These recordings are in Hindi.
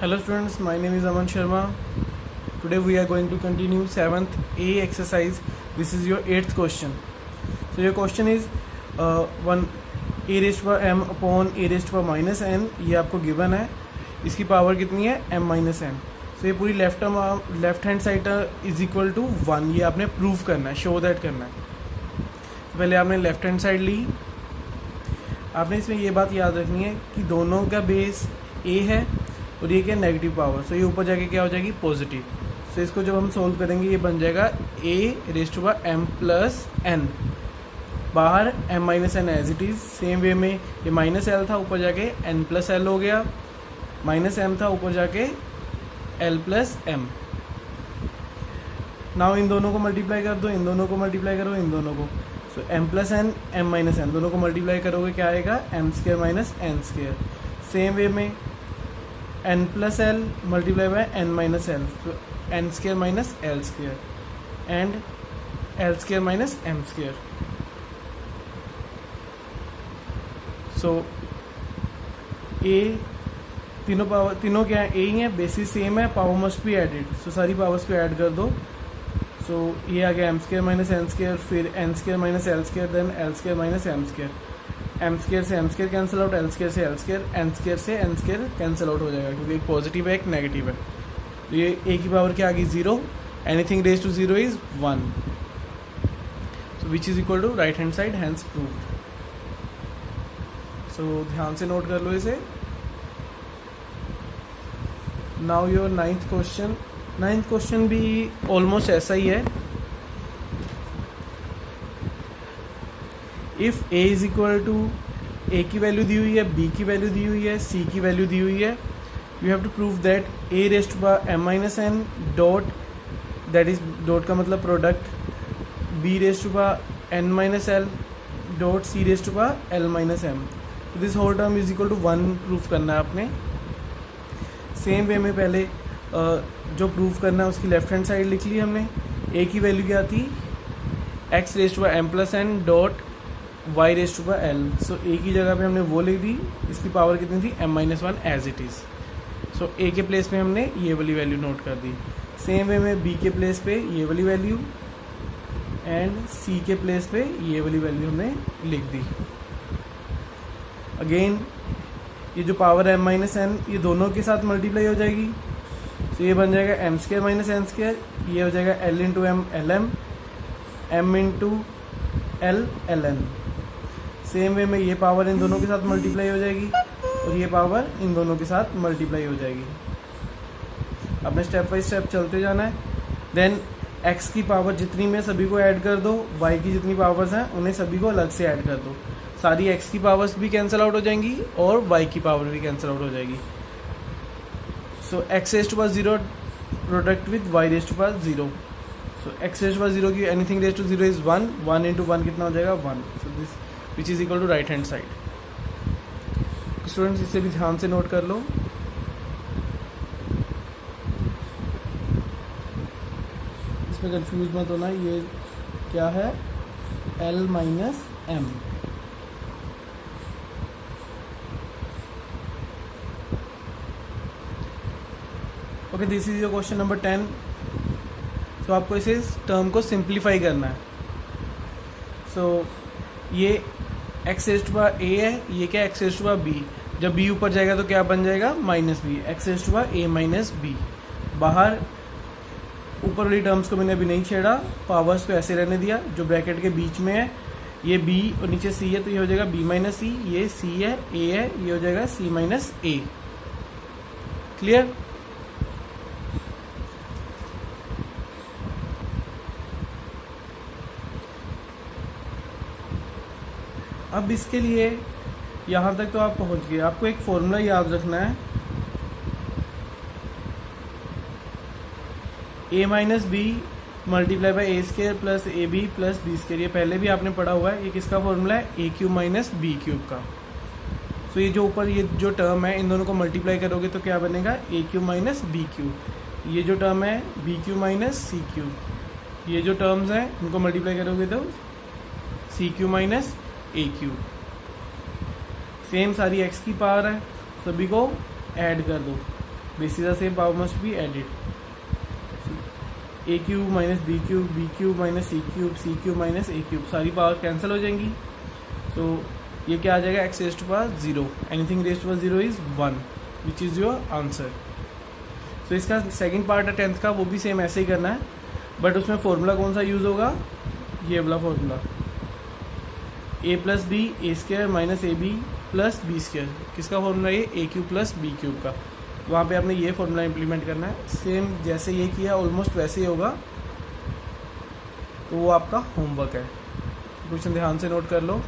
Hello students, my name is Aman Sharma. Today we are going to continue 7th A exercise. This is your 8th question. So your question is 1 a raised to power m upon a raised to power minus n. ये आपको गिवन है. इसकी पावर कितनी है m माइनस n. So ये पूरी left hand side is equal to 1. ये आपने प्रूव करना है, शो दैट करना है. पहले आपने लेफ्ट हैंड साइड ली. आपने इसमें ये बात याद रखनी है कि दोनों का बेस a है और ये क्या नेगेटिव पावर. सो ये ऊपर जाके क्या हो जाएगी पॉजिटिव. सो इसको जब हम सोल्व करेंगे ये बन जाएगा a raise to power m plus n. बाहर m minus N as it is. Same way में ये माइनस एल था, ऊपर जाके n प्लस एल हो गया. माइनस m था, ऊपर जाके l plus m. Now in दोनों को मल्टीप्लाई कर दो, इन दोनों को मल्टीप्लाई करो, इन दोनों को. सो m plus N m minus N दोनों को मल्टीप्लाई करोगे क्या आएगा m square minus N square. Same way में n plus L multiply by n minus L. तो n square minus L square and L square minus m square. सो a तीनों क्या है, a ही है, बेसिस सेम है, power must be added. So सारी पावर्स को ऐड कर दो. सो ये आ गया m square minus N square, फिर n square minus L square, then L square minus m square. M square से M square cancel out, L square से एल स्क्वायर, एन स्क्वायर से एन स्क्वायर कैंसिल आउट हो जाएगा क्योंकि एक पॉजिटिव है एक नेगेटिव है. तो ये ए की पावर क्या आ गई 0. Anything raise to 0 is 1. So which is equal to right hand side, hence proved. सो ध्यान से नोट कर लो इसे. Now your ninth question. Ninth question भी ऑलमोस्ट ऐसा ही है. If a is equal to a की वैल्यू दी हुई है, b की वैल्यू दी हुई है, c की वैल्यू दी हुई है, you have to prove that a raise to power m minus N dot, that is dot का मतलब product, b raise to power n minus L dot c raise to power l minus m. This whole term is equal to 1 prove करना है आपने. सेम वे में पहले जो प्रूव करना है उसकी लेफ्ट हैंड साइड लिख ली हमने. a की वैल्यू क्या थी, x raise to power m plus n dot y raise to power l. So a की जगह पे हमने वो लिख दी. इसकी पावर कितनी थी m minus 1 as it is. So a के प्लेस पे हमने ये वाली वैल्यू नोट कर दी. सेम वे में b के प्लेस पे ये वाली वैल्यू एंड c के प्लेस पे ये वाली वैल्यू हमने लिख दी. अगेन ये जो पावर m माइनस एन ये दोनों के साथ मल्टीप्लाई हो जाएगी. तो ये बन जाएगा m square minus N square. ये हो जाएगा l into m l m, m into l l n. Same way में ये पावर इन दोनों के साथ मल्टीप्लाई हो जाएगी और ये पावर इन दोनों के साथ मल्टीप्लाई हो जाएगी. अपने स्टेप बाई स्टेप चलते जाना है. देन x की पावर जितनी में सभी को ऐड कर दो, y की जितनी पावर्स हैं उन्हें सभी को अलग से ऐड कर दो. सारी x की पावर्स भी कैंसिल आउट हो जाएंगी और y की पावर भी कैंसिल आउट हो जाएगी. So x raise to power 0 product with y raise to power 0. So x raise to power 0 की anything raise to 0 is 1. 1 into 1 कितना हो जाएगा 1. So this which is equal to right hand side. Students इसे भी ध्यान से नोट कर लो. इसमें कंफ्यूज मत होना. ये क्या है l minus m. Okay, this is your question number 10. तो आपको इसे टर्म को सिंप्लीफाई करना है. सो ये x raise to power a है, ये क्या x raise to power b. जब b ऊपर जाएगा तो क्या बन जाएगा minus b. x raise to power a minus b. बाहर ऊपर वाली टर्म्स को मैंने अभी नहीं छेड़ा, पावर्स को ऐसे रहने दिया. जो ब्रैकेट के बीच में है ये b और नीचे c है तो ये हो जाएगा b माइनस c. ये c है, a है, ये हो जाएगा c माइनस a. क्लियर. अब इसके लिए यहाँ तक तो आप पहुँच गए. आपको एक फॉर्मूला याद रखना है. a minus b multiply by a square plus a b plus b square. ये पहले भी आपने पढ़ा हुआ है. ये किसका फॉर्मूला है, ए क्यूब माइनस बी क्यूब का. सो ये जो ऊपर ये जो टर्म है इन दोनों को मल्टीप्लाई करोगे तो क्या बनेगा a cube minus b cube. ये जो टर्म है b cube minus c cube. ये जो टर्म्स हैं इनको मल्टीप्लाई करोगे तो c cube minus a cube. Same सारी एक्स की पावर है, सभी को ऐड कर दो. Basis are same, power must be added. A cube minus b cube minus c cube minus a cube, सारी पावर कैंसिल हो जाएंगी. तो ये क्या आ जाएगा, x raise to power 0. Anything raise to power 0 is 1, which is your answer. तो इसका सेकंड पार्ट है 10th का, वो भी सेम ऐसे ही करना है, बट उसमें फॉर्मूला कौन सा यूज़ होगा, ये वाला formula, a plus b a square minus a b plus b square. किसका फॉर्मूला, ये a cube plus b cube का. वहाँ पे आपने ये फॉर्मूला इम्प्लीमेंट करना है. सेम जैसे ये किया ऑलमोस्ट वैसे ही होगा. तो वो आपका होमवर्क है. क्वेश्चन ध्यान से नोट कर लो.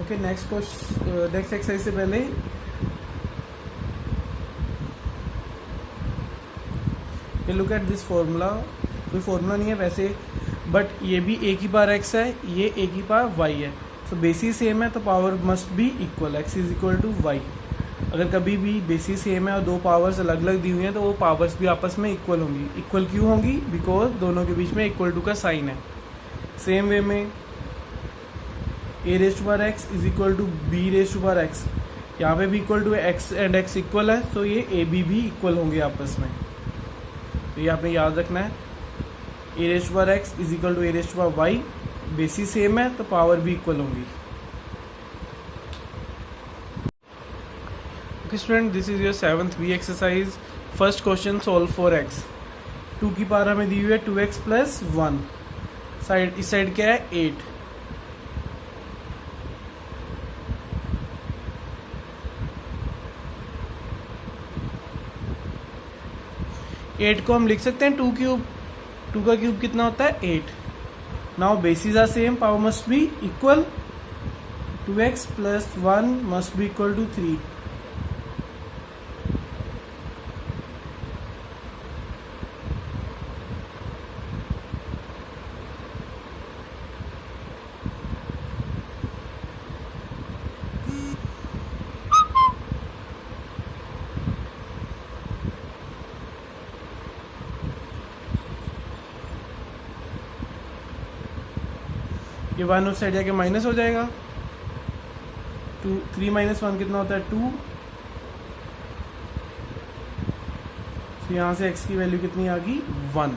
ओके, नेक्स्ट एक्सरसाइज से पहले लुक एट दिस फॉर्मूला. कोई फॉर्मूला नहीं है वैसे, बट ये भी ए की पावर एक्स है, ये ए की पावर वाई है. सो बेसिस सेम है तो power must be equal, x is equal to y. अगर कभी भी बेसिस सेम है और दो पावर्स अलग अलग दी हुई हैं तो वो पावर्स भी आपस में इक्वल होंगी. इक्वल क्यों होंगी, बिकॉज दोनों के बीच में इक्वल टू का साइन है. सेम वे में A raise to power X is equal to B raise to power X, यहाँ पे भी equal to X and X equal है, तो ये ए बी भी इक्वल होंगे आपस में. तो ये आपने याद रखना है. A raise to power X is equal to A raise to power Y, basis same है तो पावर भी इक्वल होंगी. Okay student, this is your 7th B exercise. First question, solve for X. 2 की पावर हमें दी हुई है 2x प्लस 1. साइड, इस साइड क्या है 8. एट को हम लिख सकते हैं 2 क्यूब. 2 का क्यूब कितना होता है 8. Now basis are same, power must be equal. 2x plus 1 must be equal to 3. ये 1 उस साइड जाके माइनस हो जाएगा. 3 माइनस 1 कितना होता है 2. तो यहाँ से x की वैल्यू कितनी आ गई 1.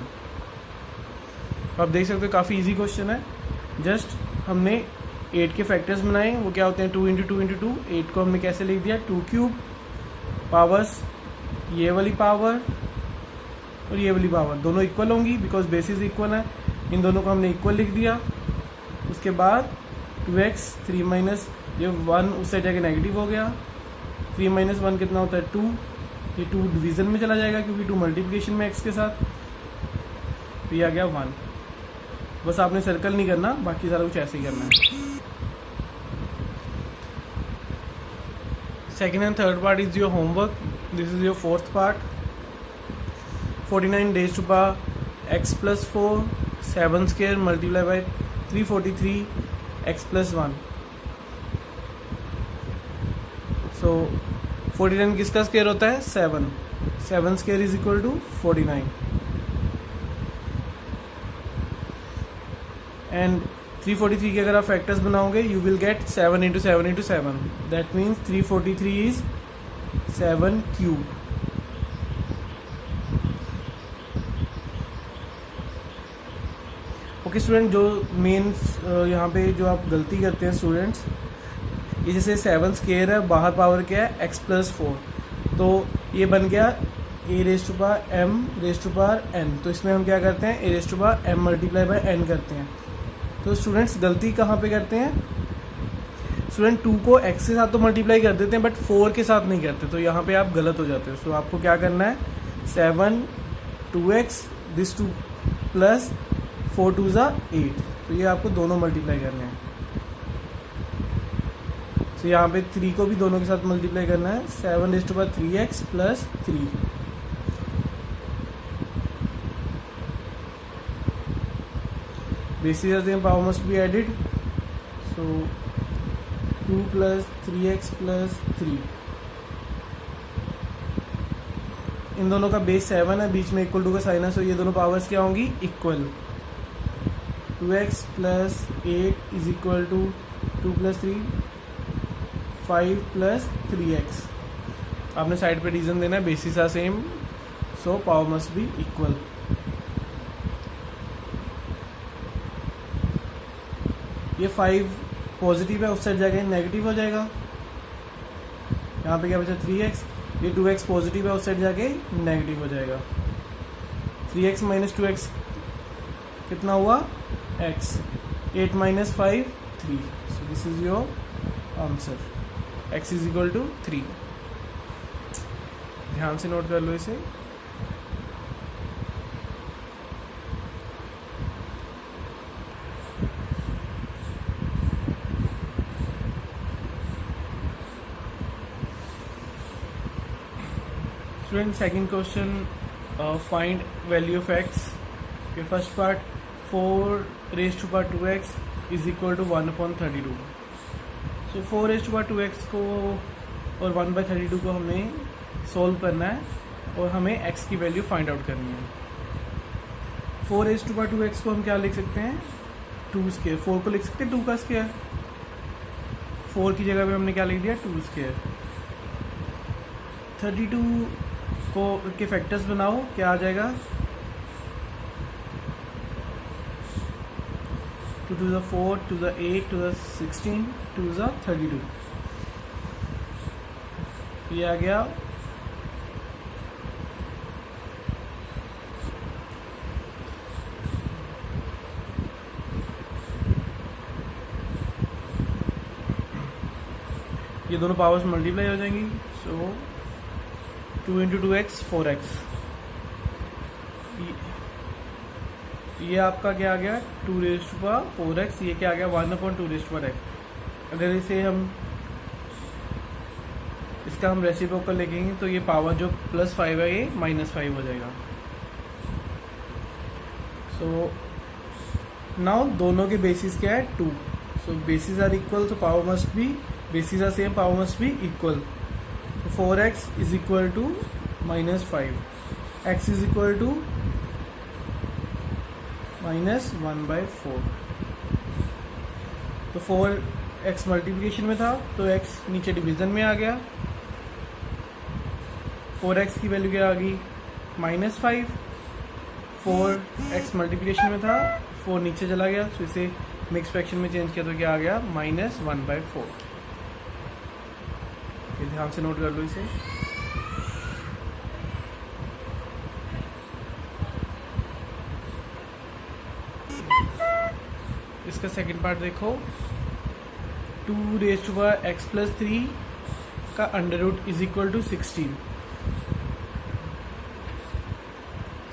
आप देख सकते हो काफ़ी इजी क्वेश्चन है. जस्ट हमने 8 के फैक्टर्स बनाए, वो क्या होते हैं 2 इंटू 2 इंटू 2. 8 को हमने कैसे लिख दिया 2 क्यूब. पावर्स ये वाली पावर और ये वाली पावर दोनों इक्वल होंगी बिकॉज बेसिस इक्वल है. इन दोनों को हमने इक्वल लिख दिया. उसके बाद 2x 3 माइनस ये 1 उस साइड जाके नेगेटिव हो गया. 3 माइनस 1 कितना होता है 2. ये 2 डिवीजन में चला जाएगा क्योंकि 2 मल्टीप्लिकेशन में x के साथ. तो ये आ गया 1. बस आपने सर्कल नहीं करना, बाकी सारा कुछ ऐसे ही करना है. Second and third part is your homework. This is your fourth part. 49 raise to power x plus 4 7 square multiply by 343 x plus 1. So 49 किसका स्क्वायर होता है 7 square is equal to 49. And 343 के अगर आप फैक्टर्स बनाओगे you will get 7 into 7 into 7. That means 343 is 7 cube. Okay student, जो मेन यहाँ पे जो आप गलती करते हैं स्टूडेंट्स, ये जैसे 7 स्क्वायर है, बाहर पावर क्या है x प्लस 4, तो ये बन गया a raise to power m raise to power n. तो इसमें हम क्या करते हैं a raise to power m multiply by n करते हैं. तो स्टूडेंट्स गलती कहाँ पे करते हैं स्टूडेंट, 2 को x के साथ तो मल्टीप्लाई कर देते हैं बट 4 के साथ नहीं करते. तो यहाँ पे आप गलत हो जाते हो. तो आपको क्या करना है 7 2x दिस 2 प्लस 4 2 ज़ा 8. तो ये आपको दोनों मल्टीप्लाई करने हैं. तो यहाँ पे 3 को भी दोनों के साथ मल्टीप्लाई करना है. 7 raise to power 3x plus 3. Basis are same, power must be added. So 2 plus 3x plus 3. इन दोनों का बेस 7 है, बीच में इक्वल टू का साइन है. सो ये दोनों पावर्स क्या होंगी equal. 2x plus 8 is equal to 2 plus 3 5 plus 3x। आपने साइड पे रीजन देना है, basis are same so power must be equal. ये 5 पॉजिटिव है, उस साइड जाके नेगेटिव हो जाएगा। यहाँ पे क्या बचा 3x, ये 2x पॉजिटिव है, उस साइड जाके नेगेटिव हो जाएगा। 3x माइनस 2x कितना हुआ x, 8 minus 5 3, so this is your answer, x is equal to 3। ध्यान से नोट कर लो इसे। Student second question, find value of x। ये first part 4 raise to power 2x is equal to 1/32। So 4 raise to power 2x को और 1/32 को हमें सोल्व करना है और हमें x की वैल्यू फाइंड आउट करनी है। 4 रेज टू पावर 2x को हम क्या लिख सकते हैं, 2 स्क्वायर। 4 को लिख सकते हैं 2 का स्क्वायर, 4 की जगह पे हमने क्या लिख दिया 2 स्क्वायर। 32 को के फैक्टर्स बनाओ, क्या आ जाएगा 2 to the 4 to the 8 to the 16 to the 32, ये आ गया। ये दोनों पावर्स मल्टीप्लाई हो जाएंगी, सो 2 इंटू 2x 4x। ये आपका क्या आ गया 2 रेज टू पावर 4x, ये क्या आ गया 1/2 रेज टू पावर x। अगर इसे इसका हम रेसिप्रोकल लिखेंगे तो ये पावर जो +5 है ये -5 हो जाएगा। सो नाउ दोनों के बेसिस क्या है 2, so basis are equal, so power must be, basis are same, power must be equal. 4x is equal to -5, x is equal to -1/4। तो 4x मल्टीप्लिकेशन में था तो x नीचे डिवीजन में आ गया। 4x की वैल्यू क्या आ गई -5, 4x मल्टीप्लिकेशन में था, 4 नीचे चला गया, तो इसे मिक्स फ्रैक्शन में चेंज किया तो क्या आ गया -1/4। ध्यान से नोट कर लो इसे। इसका सेकंड पार्ट देखो, 2 raise to power x plus 3 का under root is equal to 16।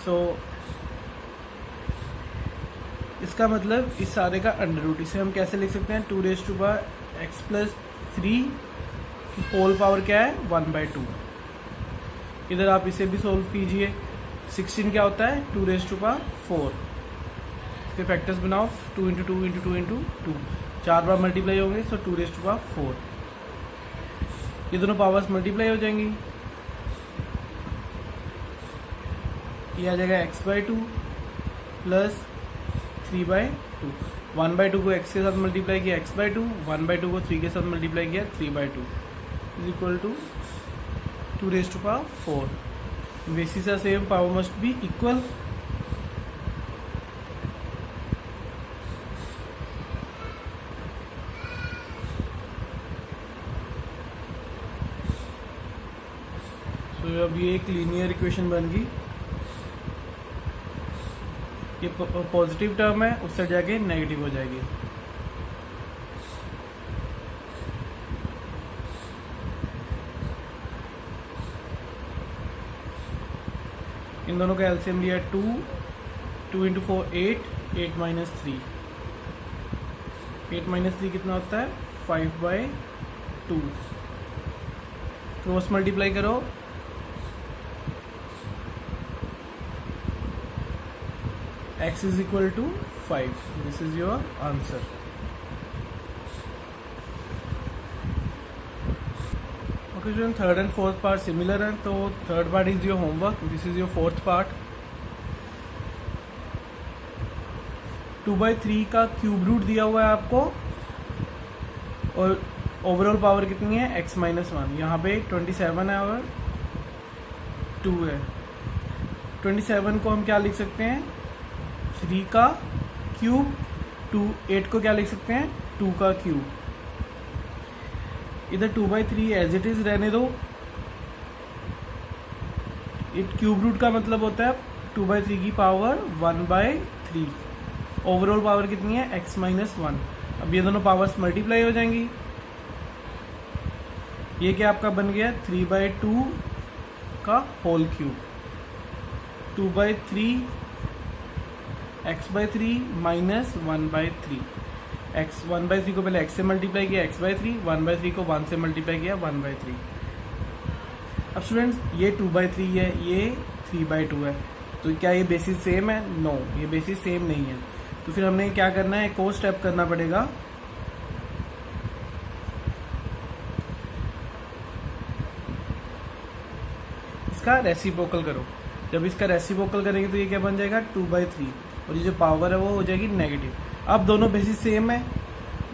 So इसका मतलब इस सारे का अंडर रूट, इसे हम कैसे लिख सकते हैं 2 raise to power x plus 3 की होल पावर क्या है 1/2। इधर आप इसे भी सोल्व कीजिए। 16 क्या होता है 2 रेज टू पावर 4, इसके फैक्टर्स बनाओ 2 इंटू 2 इंटू 2 इंटू 2, 4 बार मल्टीप्लाई होंगे, सो 2 रेज टू पावर 4। ये दोनों पावर्स मल्टीप्लाई हो जाएंगी, ये आ जाएगा x/2 प्लस 3/2। 1/2 को x के साथ मल्टीप्लाई किया x/2, 1/2 को 3 के साथ मल्टीप्लाई किया 3/2 is equal to 2 raise to power 4। Basis are same, power must be equal. तो अब ये एक लीनियर इक्वेशन बन गई। ये पॉजिटिव टर्म है, उससे जाके नेगेटिव हो जाएगी। इन दोनों का एलसीएम लिया 2, 2 इंटू 4 8, 8 माइनस 3, 8 माइनस 3 कितना होता है 5/2। क्रॉस मल्टीप्लाई करो, x is equal to 5, this is your answer। Okay student, third and fourth part similar है, तो third part is your homework, this is your fourth part। 2/3 का क्यूब रूट दिया हुआ है आपको, और ओवरऑल पावर कितनी है x-1। यहाँ पे 27 है और 2 है। 27 को हम क्या लिख सकते हैं 3 का क्यूब, 8 को क्या लिख सकते हैं 2 का क्यूब। इधर 2/3 एज इट इज रहने दो। क्यूब रूट का मतलब होता है 2/3 की पावर 1/3। ओवरऑल पावर कितनी है x-1। अब ये दोनों पावर्स मल्टीप्लाई हो जाएंगी। ये क्या आपका बन गया 3/2 का whole cube. 2/3 x/3 minus 1/3। x 1/3 को पहले x से मल्टीप्लाई किया x/3, 1/3 को 1 से मल्टीप्लाई किया 1/3। अब स्टूडेंट्स ये 2/3 है, ये 3/2 है, तो क्या ये बेसिस सेम है? नो, ये बेसिस सेम नहीं है। तो फिर हमने क्या करना है, एक और स्टेप करना पड़ेगा। इसका रेसिप्रोकल करो। जब इसका रेसिप्रोकल करेंगे तो ये क्या बन जाएगा 2/3, और ये जो पावर है वो हो जाएगी नेगेटिव। अब दोनों बेसिस सेम है,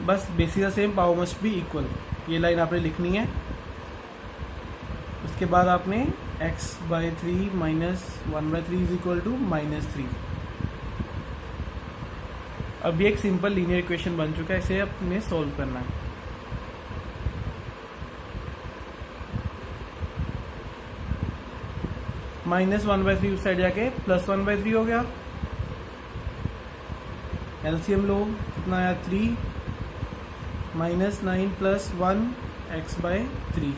बस बेसिस है same, power must be equal. ये लाइन आपने लिखनी है। उसके बाद आपने x/3 minus 1/3 is equal to -3। अब ये एक सिंपल लीनियर इक्वेशन बन चुका है, इसे अपने सॉल्व करना है। -1/3 उस साइड जाके +1/3 हो गया। एलसीएम लो, कितना आया 3, -9 + 1 x/3।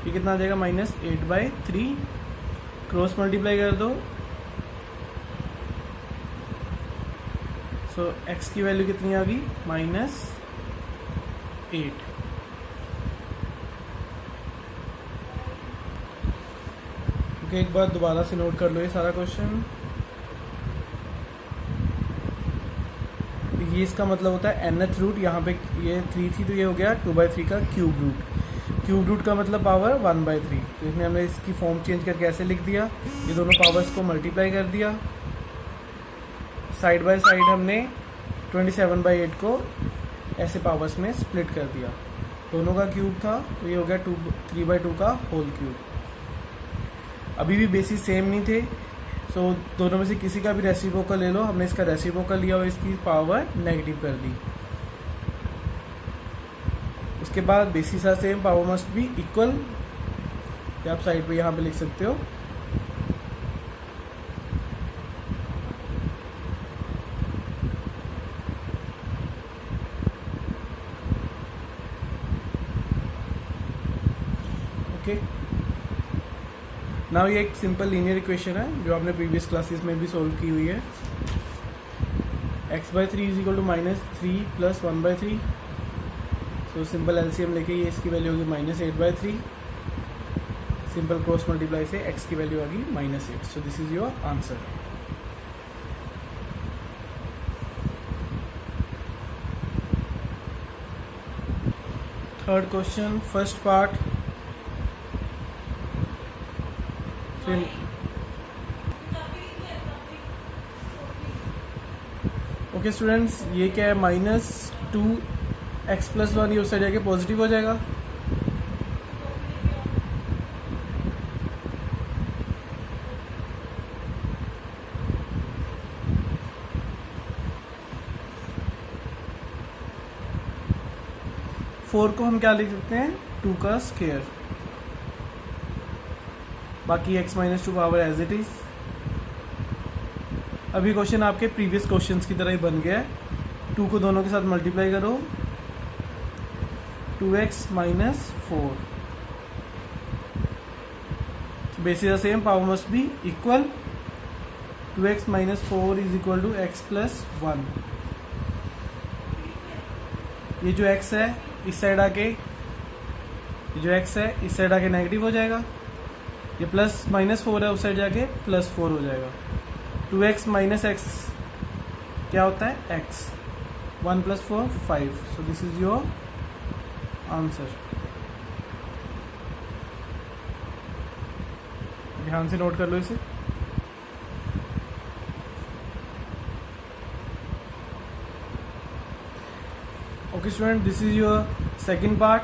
ये कितना आ जाएगा -8/3। क्रॉस मल्टीप्लाई कर दो, सो x की वैल्यू कितनी आ गई -8। ओके, एक बार दोबारा से नोट कर लो ये सारा क्वेश्चन। ये इसका मतलब होता है nth रूट। यहाँ पे ये 3 थी तो ये हो गया 2/3 का क्यूब रूट। क्यूब रूट का मतलब पावर 1/3। तो इसमें हमने इसकी फॉर्म चेंज करके ऐसे लिख दिया, ये दोनों पावर्स को मल्टीप्लाई कर दिया। साइड बाय साइड हमने 27/8 को ऐसे पावर्स में स्प्लिट कर दिया। दोनों का क्यूब था तो ये हो गया 3/2 का होल क्यूब। अभी भी बेसिस सेम नहीं थे, सो दोनों में से किसी का भी रेसिप्रोकल ले लो। हमने इसका रेसिप्रोकल लिया और इसकी पावर नेगेटिव कर दी। उसके बाद basis are same, power must be equal. आप साइड पे यहाँ पे लिख सकते हो। ओके, नाउ ये एक सिंपल लीनियर इक्वेशन है जो आपने प्रीवियस क्लासेस में भी सोल्व की हुई है। x/3 is equal to -3 + 1/3। So simple LCM लेके ये इसकी वैल्यू होगी -8/3। सिंपल क्रॉस मल्टीप्लाई से x की वैल्यू आ गई -8। So this is your answer. Third question, first part. Okay students, ये क्या है -2x + 1, ये उस साइड जाके पॉजिटिव हो जाएगा। फोर को हम क्या लिख सकते हैं 2 का स्क्वायर। बाकी x-2 power as it is. अभी क्वेश्चन आपके प्रीवियस क्वेश्चंस की तरह ही बन गया है। 2 को दोनों के साथ मल्टीप्लाई करो, 2x - 4। Basis same, power must be equal. 2x - 4 is equal to x + 1। ये जो x है इस साइड आके, ये जो x है इस साइड आके नेगेटिव हो जाएगा। ये +-4 है, उस साइड जाके +4 हो जाएगा। 2x - x क्या होता है x। 1 + 4 5। So this is your answer. ध्यान से नोट कर लो इसे। Okay student, this is your second part.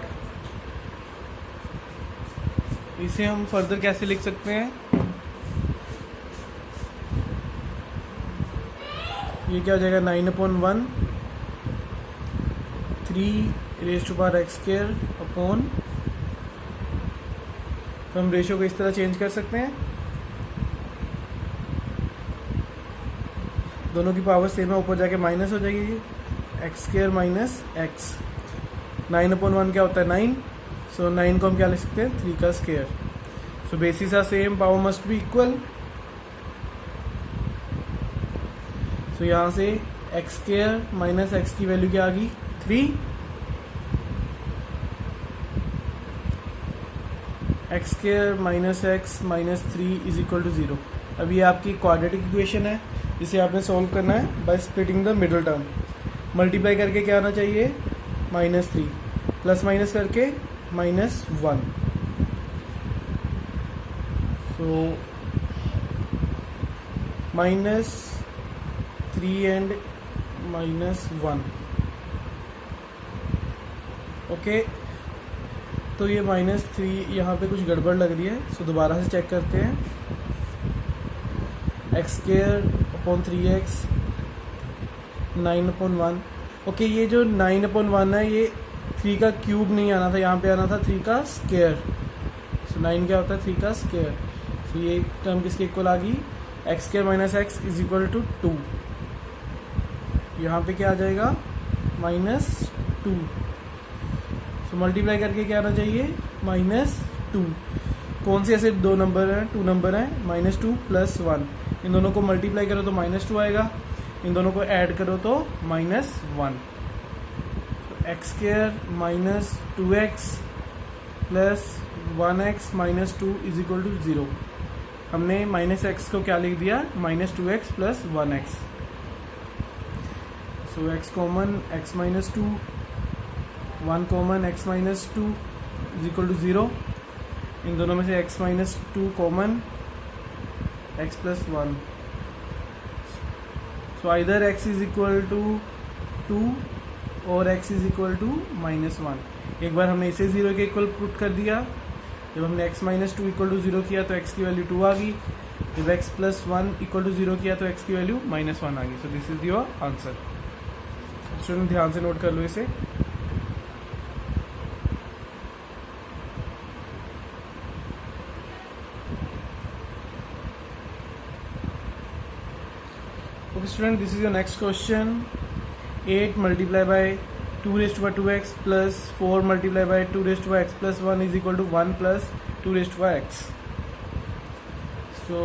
इसे हम फर्दर कैसे लिख सकते हैं? ये क्या हो जाएगा? 9/1 3 अपॉन, तो हम रेशियो को इस तरह चेंज कर सकते हैं, दोनों की पावर सेम है, ऊपर जाके माइनस हो जाएगी, x² माइनस x। 9/1 क्या होता है? 9। सो 9 को हम क्या लिख सकते हैं? 3 का square. So basis are same, power must be equal. So यहाँ से x² माइनस x की वैल्यू क्या आ गई? 3। x² minus x minus 3 is equal to 0। अब ये आपकी क्वाड्रेटिक इक्वेशन है, इसे आपने सॉल्व करना है by splitting the middle term. Multiply करके क्या आना चाहिए? -3, प्लस माइनस करके -1। सो -3 एंड -1। ओके, तो ये -3 यहाँ पे कुछ गड़बड़ लग रही है, सो दोबारा से चेक करते हैं। x² upon 3x 9/1। ओके, ये जो 9/1 है ये 3 का क्यूब नहीं आना था, यहाँ पे आना था 3 का स्क्वायर। सो 9 क्या होता है? 3 का स्क्वायर। सो ये टर्म किसके इक्वल आ गई? x² minus x is equal to 2। यहाँ पे क्या आ जाएगा? -2। सो मल्टीप्लाई करके क्या आना चाहिए? -2। कौन से ऐसे दो नंबर हैं? 2 नंबर हैं, -2 प्लस 1। इन दोनों को मल्टीप्लाई करो तो -2 आएगा, इन दोनों को ऐड करो तो -1। x² minus 2x plus 1x minus 2 is equal to 0। हमने -x को क्या लिख दिया? -2x plus 1x। So x common, x minus 2, 1 common, x minus 2 is equal to 0। इन दोनों में से x minus 2 common, x plus 1। So either x is equal to 2 और x इज इक्वल टू -1। एक बार हमने इसे 0 के इक्वल पुट कर दिया, जब हमने x माइनस 2 इक्वल टू 0 किया तो x की वैल्यू 2 आ गई, जब x प्लस 1 इक्वल टू 0 किया तो x की वैल्यू -1 आ गई। सो this is your answer. Student ध्यान से नोट कर लो इसे। Okay student, this is your next question. 8 multiplied by 2 raised to 2x plus 4 multiplied by 2 raised to x plus 1 is equal to 1 plus 2 raised to x. So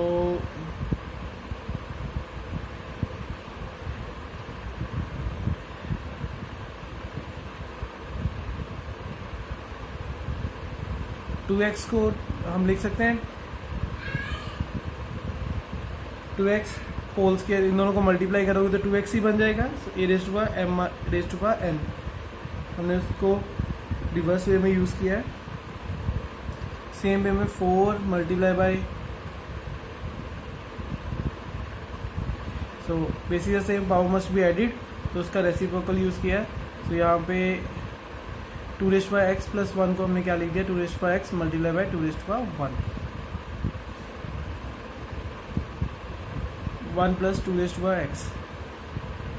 two x को हम लिख सकते हैं 2x होल स्क्वायर, इन दोनों को मल्टीप्लाई करोगे तो 2x ही बन जाएगा। a raise to power m raise to power n, हमने उसको रिवर्स वे में यूज़ किया है। सेम वे में 4 multiply by, so basically same power must be added, तो उसका रेसिप्रोकल यूज़ किया है। तो यहाँ पे 2 raise to power x plus 1 को हमने क्या लिख दिया? 2 raise to power x multiply by 2 raise to power 1 plus 2 raise to power x।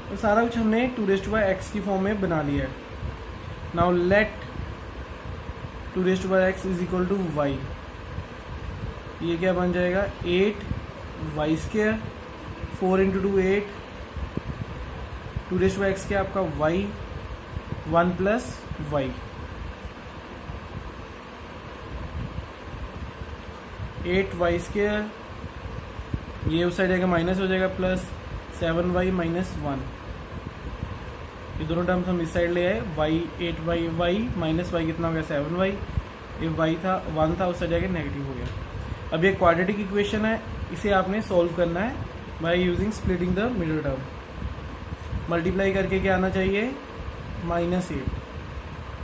तो सारा कुछ हमने 2 रेज़ टू पावर x की फॉर्म में बना लिया है। Now let 2 raise to power x is equal to y। ये क्या बन जाएगा? 8y square, 4 into 2 8, 2 raise to power x क्या आपका y, 1 plus y, 8y square, ये उस साइड जाएगा माइनस हो जाएगा, प्लस 7y माइनस 1। ये दोनों टर्म्स हम इस साइड ले आए, y 8y y minus y कितना हो गया? 7y। ये y था 1 था, उस साइड जाके नेगेटिव हो गया। अब ये क्वाड्रेटिक इक्वेशन है, इसे आपने सॉल्व करना है by using splitting the middle term. Multiply करके क्या आना चाहिए? -8,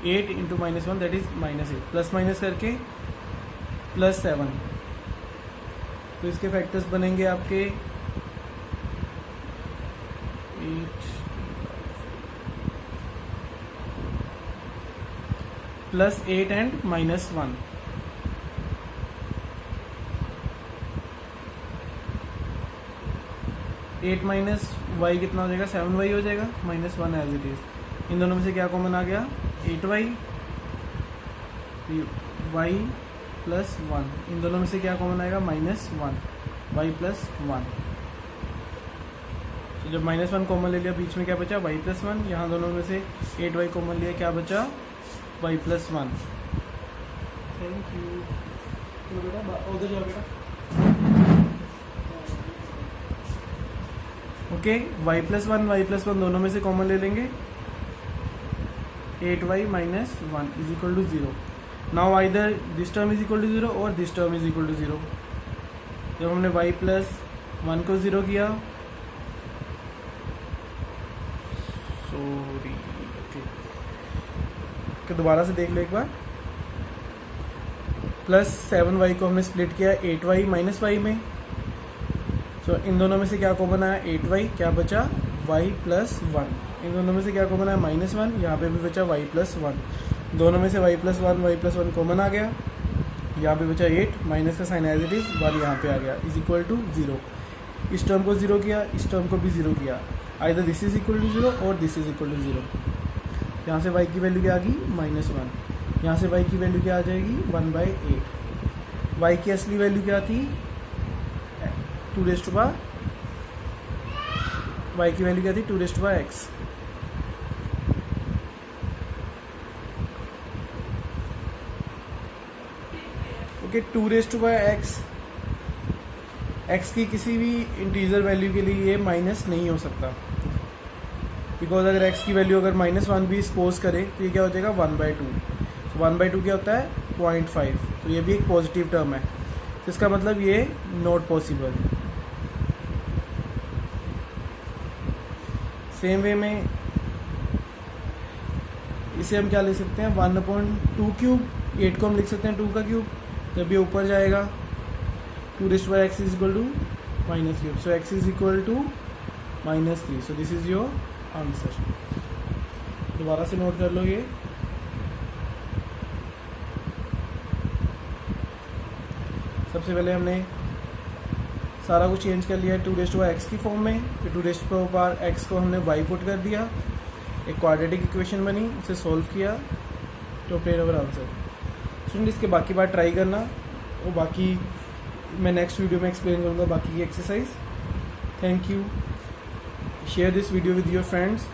8 into -1 that is -8, plus minus करके +7, तो इसके फैक्टर्स बनेंगे आपके 8 प्लस 8 एंड -1। 8 माइनस वाई कितना हो जाएगा, 7y हो जाएगा, -1 एज इट इज। इन दोनों में से क्या कॉमन आ गया, 8y, y प्लस 1। इन दोनों में से क्या कॉमन आएगा, -1, y प्लस 1। तो जब -1 कॉमन ले लिया, बीच में क्या बचा, y प्लस 1। यहाँ दोनों में से 8y कॉमन लिया, क्या बचा, y प्लस 1। Thank you. तो बेटा उधर जाओ बेटा। ओके, y प्लस 1 दोनों में से कॉमन ले लेंगे, 8y minus 1 is equal to 0। Now either this term is equal to 0 और this term is equal to 0। जब हमने y प्लस 1 को 0 किया, सॉरी, ओके, दोबारा से देख लो एक बार। प्लस 7y को हमने स्प्लिट किया 8y माइनस y में, तो इन दोनों में से क्या कॉमन आया, 8y, क्या बचा, y प्लस 1। इन दोनों में से क्या कॉमन आया, -1, यहाँ पे भी बचा y प्लस 1। दोनों में से y प्लस 1 कॉमन आ गया, यहाँ पे बचा 8, माइनस का साइन एज इट इज, 1 यहाँ पे आ गया, इज इक्वल टू 0। इस टर्म को 0 किया, इस टर्म को भी 0 किया, either this is equal to 0 और दिस इज इक्वल टू 0। यहाँ से y की वैल्यू क्या आ गई, -1। यहाँ से y की वैल्यू क्या आ जाएगी, 1/8। y की असली वैल्यू क्या थी, 2 रेज़ टू पावर, y की वैल्यू क्या थी, 2 raise to power x। Okay, 2 raise to power x की किसी भी इंटीजर वैल्यू के लिए ये माइनस नहीं हो सकता, बिकॉज अगर x की वैल्यू अगर -1 भी सपोज करे तो ये क्या हो जाएगा, 1/2। तो 1/2 क्या होता है, 0.5। तो ये भी एक पॉजिटिव टर्म है, तो इसका मतलब ये नॉट पॉसिबल। सेम वे में इसे हम क्या ले सकते हैं, 1/2 क्यूब। 8 को हम लिख सकते हैं 2 का क्यूब, जब ये ऊपर जाएगा 2 raise to power x is equal to -3। So x is equal to -3। So this is your answer. दोबारा से नोट कर लो ये। सबसे पहले हमने सारा कुछ चेंज कर लिया 2 रेज़ टू पावर x की फॉर्म में, फिर 2 रेज़ टू पावर x को हमने y पुट कर दिया, एक क्वाड्रेटिक इक्वेशन बनी, उसे सॉल्व किया तो ऑब्टेन अवर आंसर। स्टूडेंट इसके बाकी बात ट्राई करना, और बाकी मैं नेक्स्ट वीडियो में एक्सप्लेन करूँगा बाकी की exercise. Thank you. Share this video with your friends.